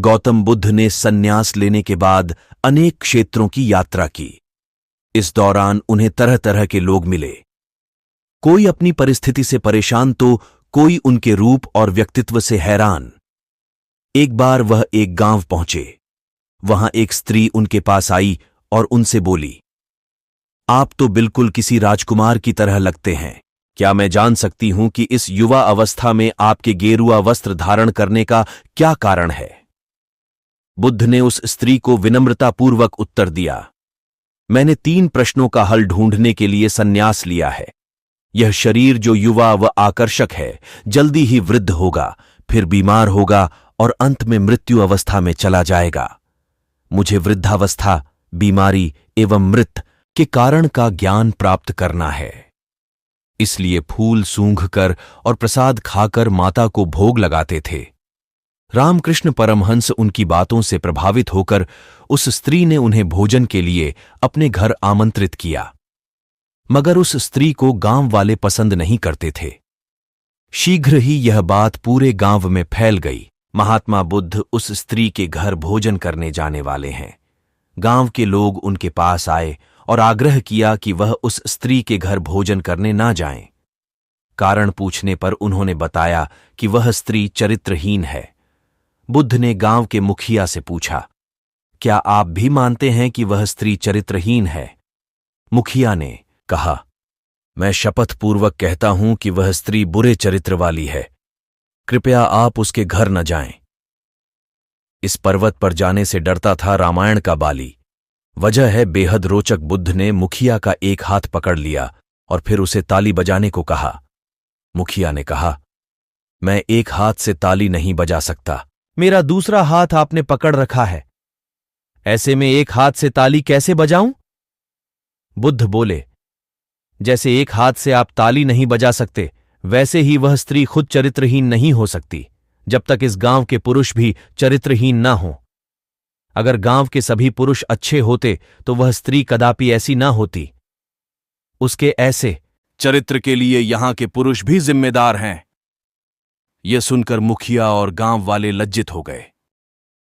गौतम बुद्ध ने संन्यास लेने के बाद अनेक क्षेत्रों की यात्रा की। इस दौरान उन्हें तरह तरह के लोग मिले। कोई अपनी परिस्थिति से परेशान तो कोई उनके रूप और व्यक्तित्व से हैरान। एक बार वह एक गांव पहुंचे। वहां एक स्त्री उनके पास आई और उनसे बोली, आप तो बिल्कुल किसी राजकुमार की तरह लगते हैं। क्या मैं जान सकती हूं कि इस युवा अवस्था में आपके गेरुआ वस्त्र धारण करने का क्या कारण है? बुद्ध ने उस स्त्री को विनम्रतापूर्वक उत्तर दिया, मैंने 3 प्रश्नों का हल ढूंढने के लिए संन्यास लिया है। यह शरीर जो युवा व आकर्षक है, जल्दी ही वृद्ध होगा, फिर बीमार होगा और अंत में मृत्यु अवस्था में चला जाएगा। मुझे वृद्धावस्था, बीमारी एवं मृत्यु के कारण का ज्ञान प्राप्त करना है। इसलिए फूल सूंघकर और प्रसाद खाकर माता को भोग लगाते थे। रामकृष्ण परमहंस उनकी बातों से प्रभावित होकर उस स्त्री ने उन्हें भोजन के लिए अपने घर आमंत्रित किया। मगर उस स्त्री को गांव वाले पसंद नहीं करते थे। शीघ्र ही यह बात पूरे गांव में फैल गई, महात्मा बुद्ध उस स्त्री के घर भोजन करने जाने वाले हैं। गांव के लोग उनके पास आए और आग्रह किया कि वह उस स्त्री के घर भोजन करने ना जाएं। कारण पूछने पर उन्होंने बताया कि वह स्त्री चरित्रहीन है। बुद्ध ने गांव के मुखिया से पूछा, क्या आप भी मानते हैं कि वह स्त्री चरित्रहीन है? मुखिया ने कहा, मैं शपथ पूर्वक कहता हूं कि वह स्त्री बुरे चरित्र वाली है। कृपया आप उसके घर न जाएं। इस पर्वत पर जाने से डरता था रामायण का बाली। वजह है बेहद रोचक। बुद्ध ने मुखिया का एक हाथ पकड़ लिया और फिर उसे ताली बजाने को कहा। मुखिया ने कहा, मैं एक हाथ से ताली नहीं बजा सकता। मेरा दूसरा हाथ आपने पकड़ रखा है, ऐसे में एक हाथ से ताली कैसे बजाऊं? बुद्ध बोले, जैसे एक हाथ से आप ताली नहीं बजा सकते, वैसे ही वह स्त्री खुद चरित्रहीन नहीं हो सकती जब तक इस गांव के पुरुष भी चरित्रहीन ना हों। अगर गांव के सभी पुरुष अच्छे होते तो वह स्त्री कदापि ऐसी ना होती। उसके ऐसे चरित्र के लिए यहां के पुरुष भी जिम्मेदार हैं। यह सुनकर मुखिया और गांव वाले लज्जित हो गए।